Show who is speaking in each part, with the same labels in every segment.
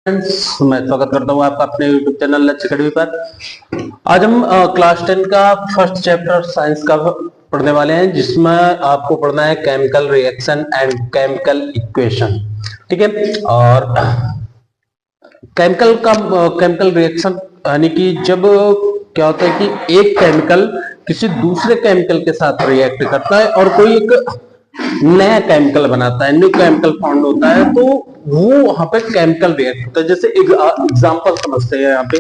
Speaker 1: Friends, मैं स्वागत करता हूँ आपका अपने YouTube चैनल लक्ष्य अकेडमी पर। आज हम क्लास 10 का फर्स्ट चैप्टर साइंस का पढ़ने वाले हैं, जिसमें आपको पढ़ना है chemical reaction and chemical equation. ठीक है। और केमिकल रिएक्शन यानी कि जब क्या होता है कि एक केमिकल किसी दूसरे केमिकल के साथ रिएक्ट करता है और कोई एक नया केमिकल बनाता है, न्यू केमिकल फाउंड होता है, तो वो वहां पे केमिकल रिएक्ट होता है। जैसे एग्जांपल समझते हैं यहाँ पे,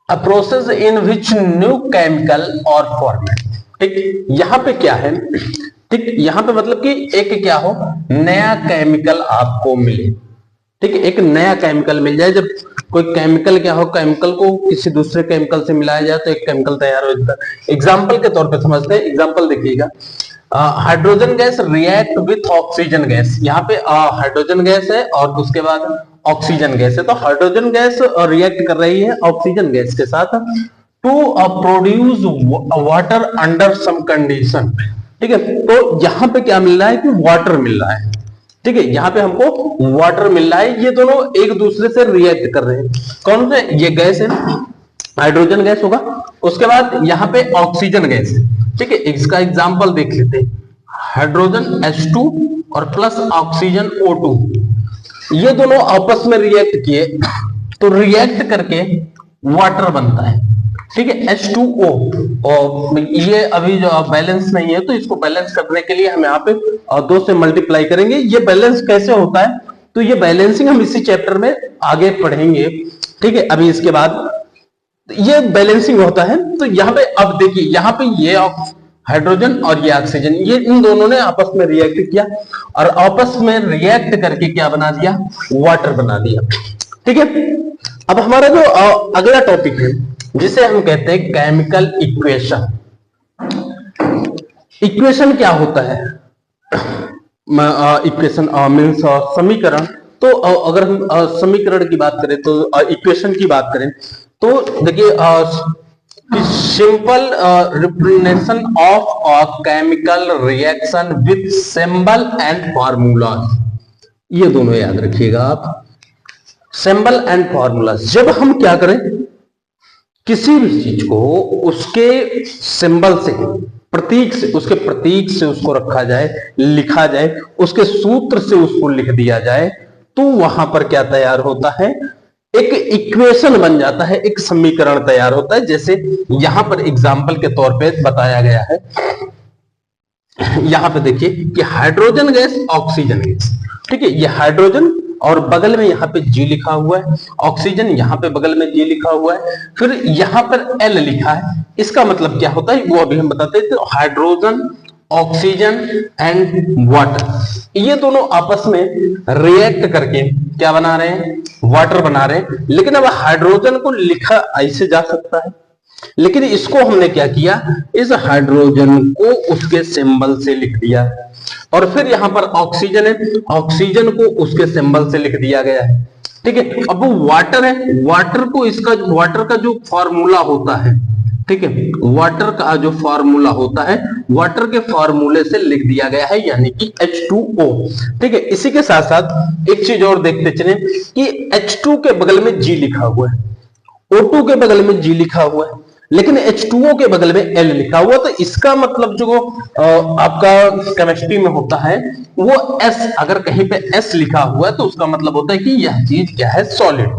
Speaker 1: a process in which new chemical और फॉर्मेट। ठीक, यहाँ पे क्या है? ठीक, यहाँ पे मतलब कि एक क्या हो, नया केमिकल आपको मिले। ठीक है, एक नया केमिकल मिल जाए। जब कोई केमिकल क्या हो, केमिकल को किसी दूसरे केमिकल से मिलाया जाए तो एक केमिकल तैयार हो जाता है। एग्जाम्पल के तौर पे समझते हैं। एग्जाम्पल देखिएगा, hydrogen gas react with oxygen gas. यहाँ पे हाइड्रोजन गैस है और उसके बाद ऑक्सीजन गैस है। तो हाइड्रोजन गैस रिएक्ट कर रही है ऑक्सीजन गैस के साथ to produce water under some condition. ठीक है, तो यहाँ पे क्या मिल रहा है कि वाटर मिल रहा है। ठीक है, यहाँ पे हमको वाटर मिल रहा है। ये दोनों एक दूसरे से रिएक्ट कर रहे हैं। कौन से? ये गैस है ना, हाइड्रोजन गैस होगा। उसके बाद यहाँ पे ऑक्सीजन गैस है। ठीक है, इसका एग्जांपल देख लेते हैं। हाइड्रोजन H2 और प्लस ऑक्सीजन O2, ये दोनों आपस में रिएक्ट किए तो रिएक्ट करके वाटर बनता है। ठीक है, H2O। और ये अभी जो बैलेंस नहीं है, तो इसको बैलेंस करने के लिए हम यहाँ पे 2 से मल्टीप्लाई करेंगे। ये बैलेंस कैसे होता है, तो ये बैलेंसिंग हम इसी चैप्टर में आगे पढ़ेंगे। ठीक है, अभी इसके बाद ये बैलेंसिंग होता है। तो यहाँ पे अब देखिए, यहाँ पे ये हाइड्रोजन और ये ऑक्सीजन, ये इन दोनों ने आपस में रिएक्ट किया और आपस में रिएक्ट करके क्या बना दिया? वाटर बना दिया। ठीक है, अब हमारा जो अगला टॉपिक है, जिसे हम कहते हैं केमिकल इक्वेशन। इक्वेशन क्या होता है? इक्वेशन मीन्स समीकरण। तो अगर हम समीकरण की बात करें, तो इक्वेशन की बात करें, तो देखिए simple representation of a chemical reaction with symbol and formula. ये दोनों याद रखिएगा आप, सिंबल एंड फॉर्मूला। जब हम क्या करें, किसी भी चीज को उसके सिंबल से, प्रतीक से, उसके प्रतीक से उसको रखा जाए, लिखा जाए, उसके सूत्र से उसको लिख दिया जाए, तो वहां पर क्या तैयार होता है? एक इक्वेशन बन जाता है, एक समीकरण तैयार होता है। जैसे यहां पर एग्जाम्पल के तौर पे बताया गया है, यहां पे देखिए कि हाइड्रोजन गैस, ऑक्सीजन गैस। ठीक है, ये हाइड्रोजन और बगल में यहाँ पे G लिखा हुआ है, ऑक्सीजन यहाँ पे बगल में G लिखा हुआ है, फिर यहाँ पर L लिखा है। इसका मतलब क्या होता है वो अभी हम बताते हैं। तो हाइड्रोजन, ऑक्सीजन एंड वाटर, ये दोनों आपस में रिएक्ट करके क्या बना रहे हैं? वाटर बना रहे हैं। लेकिन अब हाइड्रोजन को लिखा ऐसे जा सकता है, लेकिन इसको हमने क्या किया? इस हाइड्रोजन को उसके सिंबल से लिख दिया, और फिर यहां पर ऑक्सीजन है, ऑक्सीजन को उसके सिंबल से लिख दिया गया है। ठीक है, अब वो वाटर है, वाटर को इसका वाटर का जो फॉर्मूला होता है, ठीक है, वाटर का जो फॉर्मूला होता है, वाटर के फॉर्मूले से लिख दिया गया है, यानी कि H2O। ठीक है, इसी के साथ साथ एक चीज और देखते चले कि H2 के बगल में G लिखा हुआ है, O2 के बगल में G लिखा हुआ है, लेकिन H2O के बगल में L लिखा हुआ। तो इसका मतलब जो आपका केमिस्ट्री में होता है वो S, अगर कहीं पे S लिखा हुआ है तो उसका मतलब होता है कि यह चीज क्या है? सॉलिड।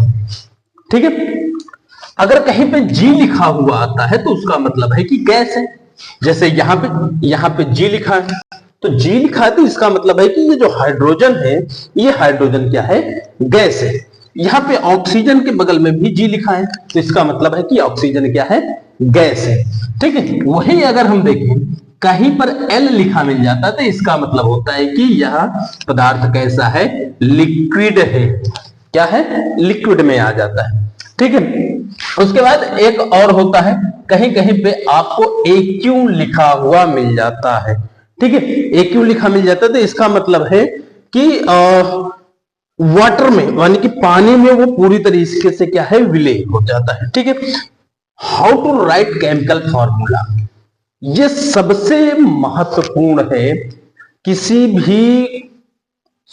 Speaker 1: ठीक है, अगर कहीं पे G लिखा हुआ आता है तो उसका मतलब है कि गैस है। जैसे यहाँ पे G लिखा है, तो G लिखा है तो इसका मतलब है कि ये जो हाइड्रोजन है, ये हाइड्रोजन क्या है? गैस है। यहाँ पे ऑक्सीजन के बगल में भी G लिखा है, तो इसका मतलब है कि ऑक्सीजन क्या है? गैस है। ठीक है, वही अगर हम देखें कहीं पर L लिखा मिल जाता है तो इसका मतलब होता है कि यह पदार्थ कैसा है? लिक्विड है। क्या है? लिक्विड में आ जाता है। ठीक है, उसके बाद एक और होता है, कहीं कहीं पे आपको AQ लिखा हुआ मिल जाता है। ठीक है, AQ लिखा मिल जाता है तो इसका मतलब है कि वाटर में, यानी कि पानी में वो पूरी तरीके से क्या है? विलय हो जाता है। ठीक है, how to write chemical formula, ये सबसे महत्वपूर्ण है किसी भी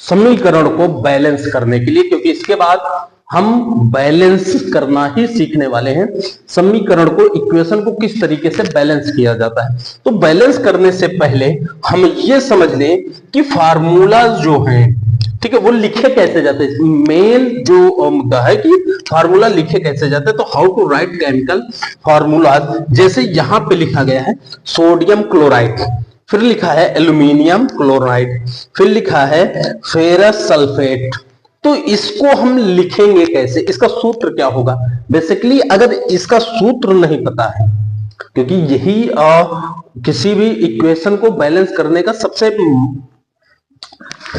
Speaker 1: समीकरण को बैलेंस करने के लिए, क्योंकि इसके बाद हम बैलेंस करना ही सीखने वाले हैं। समीकरण को, इक्वेशन को किस तरीके से बैलेंस किया जाता है। तो बैलेंस करने से पहले हम ये समझ लें कि फार्मूला जो हैं, ठीक है, वो लिखे कैसे जाते हैं। मेन जो मुद्दा है कि फार्मूला लिखे कैसे जाते हैं। तो how to write chemical formula, जैसे यहां पे लिखा गया है सोडियम क्लोराइड, फिर लिखा है एल्यूमिनियम क्लोराइड, फिर लिखा है फेरस सल्फेट। तो इसको हम लिखेंगे कैसे, इसका सूत्र क्या होगा। बेसिकली अगर इसका सूत्र नहीं पता है, क्योंकि यही किसी भी इक्वेशन को बैलेंस करने का सबसे,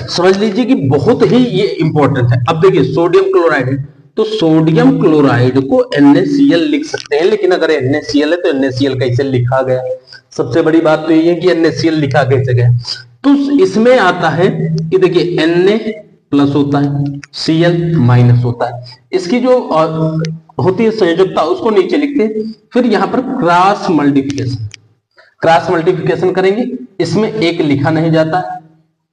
Speaker 1: समझ लीजिए कि बहुत ही ये इंपॉर्टेंट है। अब देखिए सोडियम क्लोराइड है, तो सोडियम क्लोराइड को NaCl लिख सकते हैं, लेकिन अगर NaCl है तो NaCl कैसे लिखा गया। सबसे बड़ी बात तो ये है कि NaCl लिखा कैसे गया। तो इसमें आता है कि देखिए Na प्लस होता है, Cl माइनस होता है। इसकी जो होती है संयोजकता उसको नीचे लिखते हैं। फिर यहां पर क्रॉस मल्टीप्लिकेशन करेंगे। इसमें एक लिखा नहीं जाता है,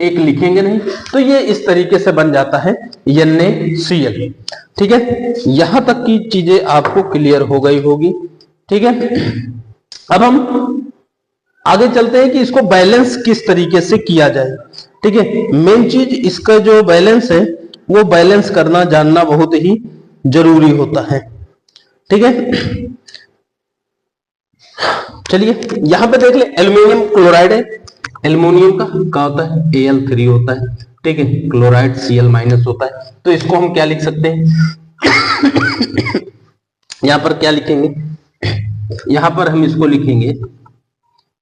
Speaker 1: एक लिखेंगे नहीं, तो ये इस तरीके से बन जाता है NaCl। ठीक है, यहां तक की चीजें आपको क्लियर हो गई होगी। ठीक है, अब हम आगे चलते हैं कि इसको बैलेंस किस तरीके से किया जाए। ठीक है, मेन चीज इसका जो बैलेंस है वो बैलेंस करना जानना बहुत ही जरूरी होता है। ठीक है, चलिए यहां पे देख ले, एल्यूमिनियम क्लोराइड है, एल्यूमिनियम का क्या होता है Al3 होता है। ठीक है, क्लोराइड Cl माइनस होता है। तो इसको हम क्या लिख सकते हैं यहां पर क्या लिखेंगे, यहां पर हम इसको लिखेंगे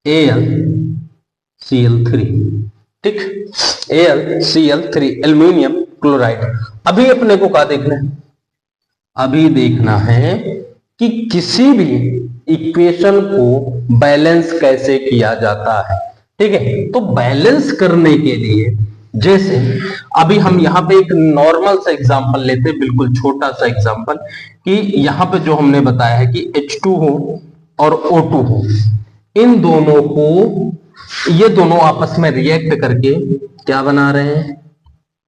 Speaker 1: AlCl3। ठीक, AlCl3 एल्यूमिनियम क्लोराइड। अभी अपने को क्या देखना है, अभी देखना है कि किसी भी इक्वेशन को बैलेंस कैसे किया जाता है। ठीक है, तो बैलेंस करने के लिए जैसे अभी हम यहाँ पे एक नॉर्मल सा एग्जांपल लेते हैं, बिल्कुल छोटा सा एग्जांपल, कि यहाँ पे जो हमने बताया है कि H2 हो और O2 हो, इन दोनों को, ये दोनों आपस में रिएक्ट करके क्या बना रहे हैं,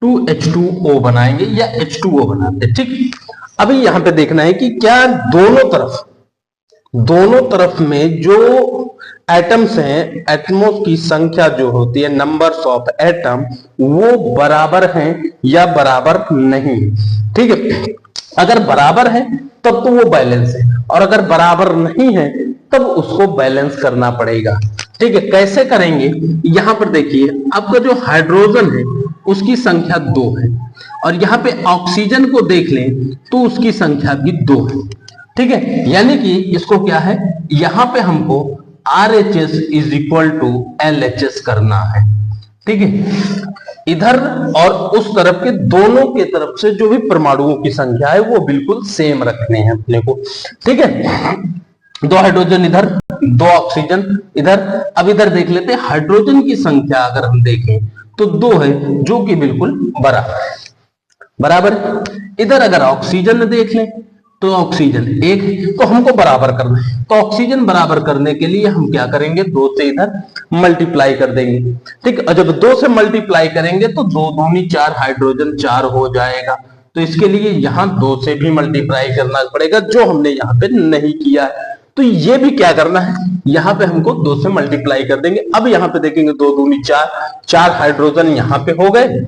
Speaker 1: 2H2O बनाएंगे या H2O बनाते हैं। ठीक, अभी यहां पे देखना है कि क्या दोनों तरफ में जो एटम्स हैं, एटमों की संख्या जो होती है, नंबर्स ऑफ एटम, वो बराबर हैं या बराबर नहीं। ठीक है, अगर बराबर है तब तो वो बैलेंस है, और अगर बराबर नहीं है तब उसको बैलेंस करना पड़ेगा। ठीक है, कैसे करेंगे, यहां पर देखिए आपका जो हाइड्रोजन है उसकी संख्या 2 है, और यहां पे ऑक्सीजन को देख लें तो उसकी संख्या भी 2 है। ठीक है, यानी कि इसको क्या है, यहां पे हमको RHS is equal to LHS करना है। ठीक है, इधर और उस तरफ के दोनों के तरफ से जो भी परमाणुओं की संख्या है वो बिल्कुल सेम रखने हैं अपने को। ठीक है, 2 हाइड्रोजन इधर, 2 ऑक्सीजन इधर। अब इधर देख लेते हैं, हाइड्रोजन की संख्या अगर हम देखें तो 2 है, जो कि बिल्कुल बराबर। इधर अगर ऑक्सीजन देख लें तो ऑक्सीजन 1, तो हमको बराबर करना है। तो ऑक्सीजन बराबर करने के लिए हम क्या करेंगे, 2 से इधर मल्टीप्लाई कर देंगे। ठीक, और जब 2 से मल्टीप्लाई करेंगे तो 2 दूनी 4, हाइड्रोजन 4 हो जाएगा। तो इसके लिए यहां 2 से भी मल्टीप्लाई करना पड़ेगा, जो हमने यहाँ पे नहीं किया है। तो ये भी क्या करना है, यहां पे हमको 2 से मल्टीप्लाई कर देंगे। अब यहां पे देखेंगे 2 दूनी 4, 4 हाइड्रोजन यहां पे हो गए।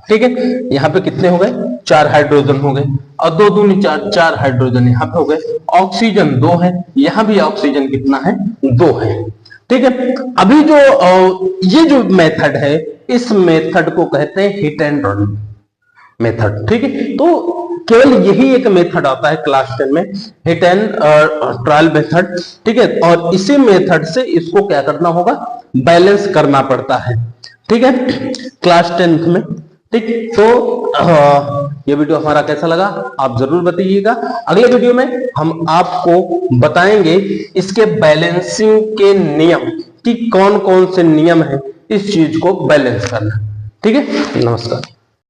Speaker 1: ठीक है, यहाँ पे कितने हो गए, 4 हाइड्रोजन हो गए, और 2 दूनी 4, 4 हाइड्रोजन यहाँ पे हो गए। ऑक्सीजन 2 है, यहाँ भी ऑक्सीजन कितना है, 2 है। ठीक है, अभी जो ये जो मेथड है, इस मेथड को कहते हैं हिट एंड रन मेथड। ठीक है, तो केवल यही एक मेथड आता है क्लास 10 में, हिट एंड ट्रायल मेथड। ठीक है, और इसी मेथड से इसको क्या करना होगा, बैलेंस करना पड़ता है। ठीक है, क्लास 10 में। ठीक, तो ये वीडियो हमारा कैसा लगा आप जरूर बताइएगा। अगले वीडियो में हम आपको बताएंगे इसके बैलेंसिंग के नियम, कि कौन कौन से नियम है इस चीज को बैलेंस करना। ठीक है, नमस्कार।